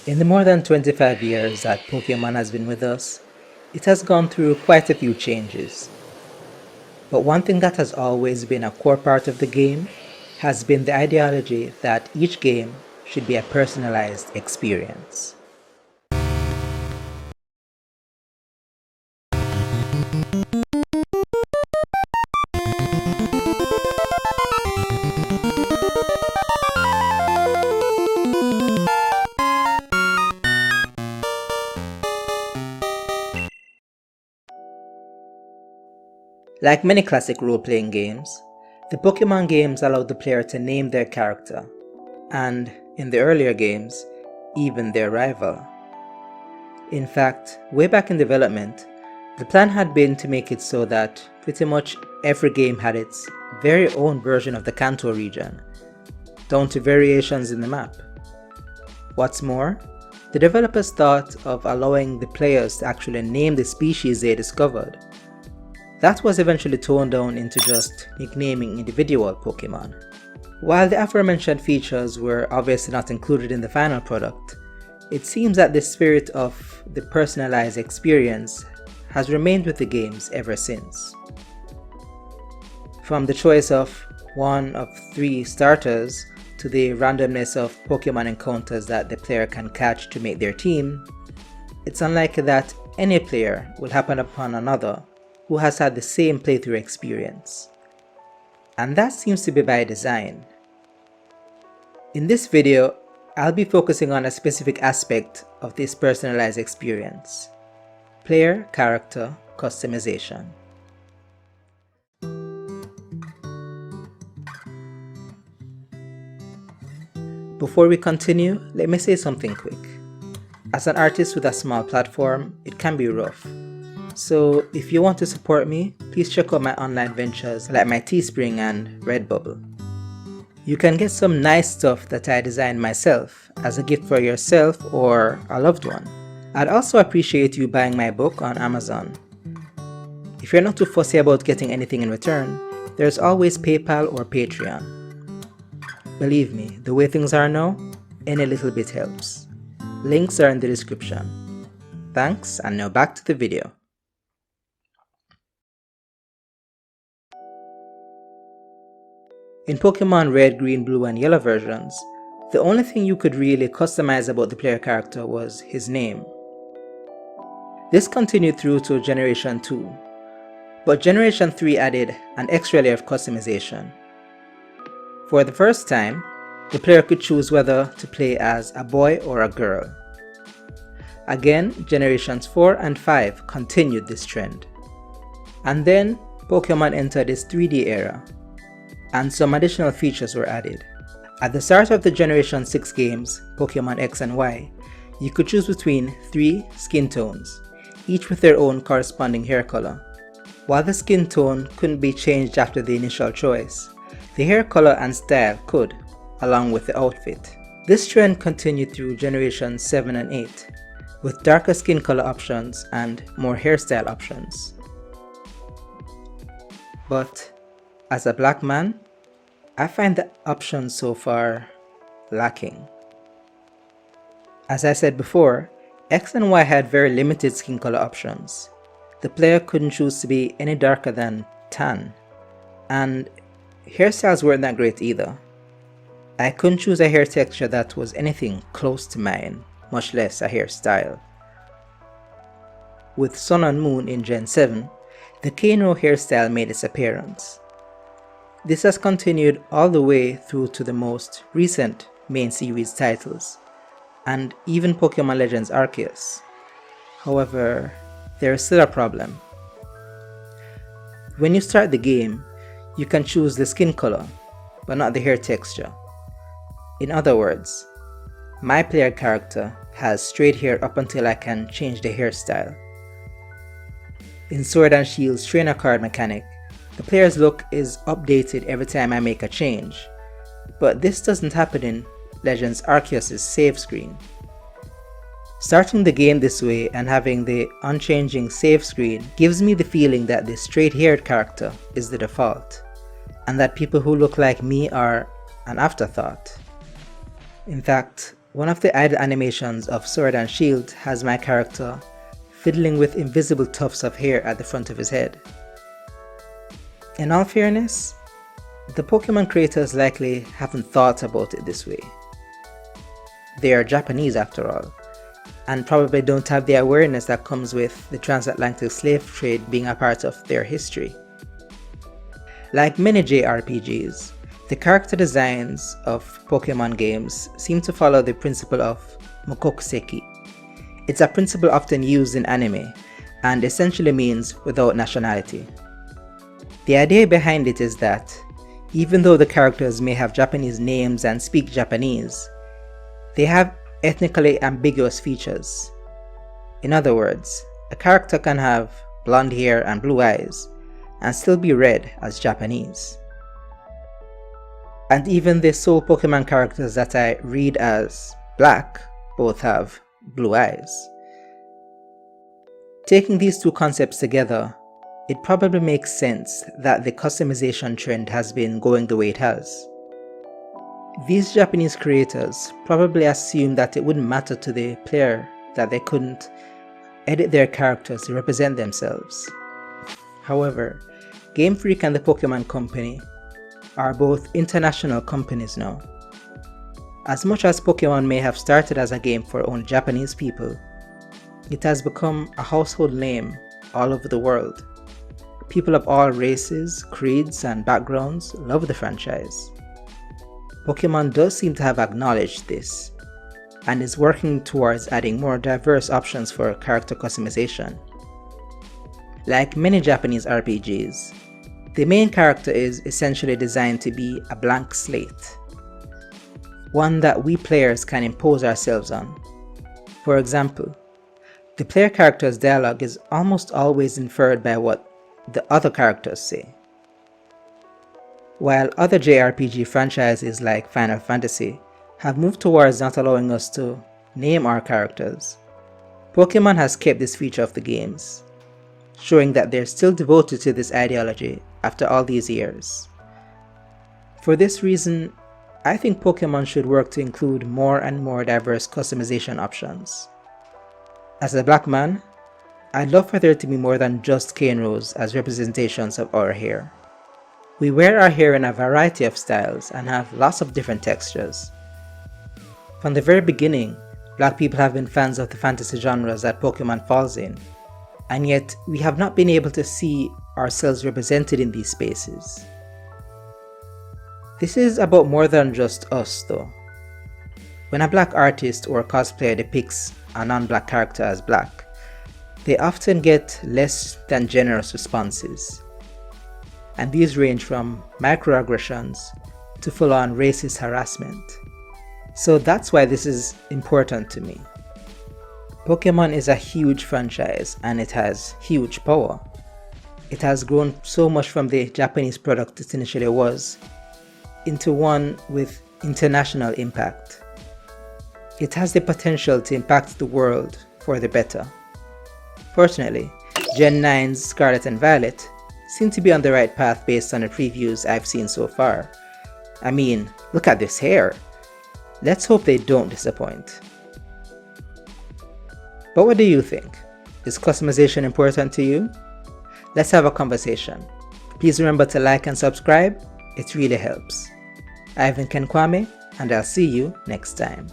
In the more than 25 years that Pokemon has been with us, it has gone through quite a few changes. But one thing that has always been a core part of the game has been the ideology that each game should be a personalized experience. Like many classic role-playing games, the Pokemon games allowed the player to name their character, and, in the earlier games, even their rival. In fact, way back in development, the plan had been to make it so that pretty much every game had its very own version of the Kanto region, down to variations in the map. What's more, the developers thought of allowing the players to actually name the species they discovered. That was eventually toned down into just nicknaming individual Pokemon. While the aforementioned features were obviously not included in the final product, it seems that the spirit of the personalized experience has remained with the games ever since. From the choice of one of 3 starters to the randomness of Pokemon encounters that the player can catch to make their team, it's unlikely that any player will happen upon another who has had the same playthrough experience. And that seems to be by design. In this video, I'll be focusing on a specific aspect of this personalized experience: player character customization. Before we continue, let me say something quick. As an artist with a small platform, it can be rough. So if you want to support me, please check out my online ventures like my Teespring and Redbubble. You can get some nice stuff that I designed myself as a gift for yourself or a loved one. I'd also appreciate you buying my book on Amazon. If you're not too fussy about getting anything in return, there's always PayPal or Patreon. Believe me, the way things are now, any little bit helps. Links are in the description. Thanks, and now back to the video. In Pokemon Red, Green, Blue, and Yellow versions, the only thing you could really customize about the player character was his name. This continued through to Generation 2, but Generation 3 added an extra layer of customization. For the first time, the player could choose whether to play as a boy or a girl. Again, Generations 4 and 5 continued this trend. And then, Pokemon entered its 3D era, and some additional features were added. At the start of the Generation 6 games, Pokemon X and Y, you could choose between 3 skin tones, each with their own corresponding hair color. While the skin tone couldn't be changed after the initial choice, the hair color and style could, along with the outfit. This trend continued through Generations 7 and 8, with darker skin color options and more hairstyle options. But as a black man, I find the options so far lacking. As I said before, X and Y had very limited skin color options. The player couldn't choose to be any darker than tan, and hairstyles weren't that great either. I couldn't choose a hair texture that was anything close to mine, much less a hairstyle. With Sun and Moon in Gen 7, the Kano hairstyle made its appearance. This has continued all the way through to the most recent main series titles, and even Pokemon Legends Arceus. However, there is still a problem. When you start the game, you can choose the skin color, but not the hair texture. In other words, my player character has straight hair up until I can change the hairstyle. In Sword and Shield's trainer card mechanic, the player's look is updated every time I make a change, but this doesn't happen in Legends Arceus' save screen. Starting the game this way and having the unchanging save screen gives me the feeling that the straight-haired character is the default, and that people who look like me are an afterthought. In fact, One of the idle animations of Sword and Shield has my character fiddling with invisible tufts of hair at the front of his head. In all fairness, the Pokemon creators likely haven't thought about it this way. They are Japanese after all, and probably don't have the awareness that comes with the transatlantic slave trade being a part of their history. Like many JRPGs, the character designs of Pokemon games seem to follow the principle of Mukokuseki. It's a principle often used in anime, and essentially means without nationality. The idea behind it is that, even though the characters may have Japanese names and speak Japanese, they have ethnically ambiguous features. In other words, a character can have blonde hair and blue eyes, and still be read as Japanese. And even the sole Pokemon characters that I read as black both have blue eyes. Taking these two concepts together, it probably makes sense that the customization trend has been going the way it has. These Japanese creators probably assumed that it wouldn't matter to the player that they couldn't edit their characters to represent themselves. However, Game Freak and the Pokemon Company are both international companies now. As much as Pokemon may have started as a game for only Japanese people, it has become a household name all over the world. People of all races, creeds, and backgrounds love the franchise. Pokemon does seem to have acknowledged this, and is working towards adding more diverse options for character customization. Like many Japanese RPGs, the main character is essentially designed to be a blank slate, one that we players can impose ourselves on. For example, the player character's dialogue is almost always inferred by what the other characters say. While other JRPG franchises like Final Fantasy have moved towards not allowing us to name our characters, Pokemon has kept this feature of the games, showing that they're still devoted to this ideology after all these years. For this reason, I think Pokemon should work to include more and more diverse customization options. As a black man, I'd love for there to be more than just cane rows as representations of our hair. We wear our hair in a variety of styles and have lots of different textures. From the very beginning, black people have been fans of the fantasy genres that Pokemon falls in, and yet we have not been able to see ourselves represented in these spaces. This is about more than just us though. When a black artist or cosplayer depicts a non-black character as black, they often get less than generous responses. And these range from microaggressions to full-on racist harassment. So that's why this is important to me. Pokemon is a huge franchise and it has huge power. It has grown so much from the Japanese product it initially was into one with international impact. It has the potential to impact the world for the better. Fortunately, Gen 9's Scarlet and Violet seem to be on the right path based on the previews I've seen so far. I mean, look at this hair. Let's hope they don't disappoint. But what do you think? Is customization important to you? Let's have a conversation. Please remember to like and subscribe, it really helps. I've been Ken Kwame, and I'll see you next time.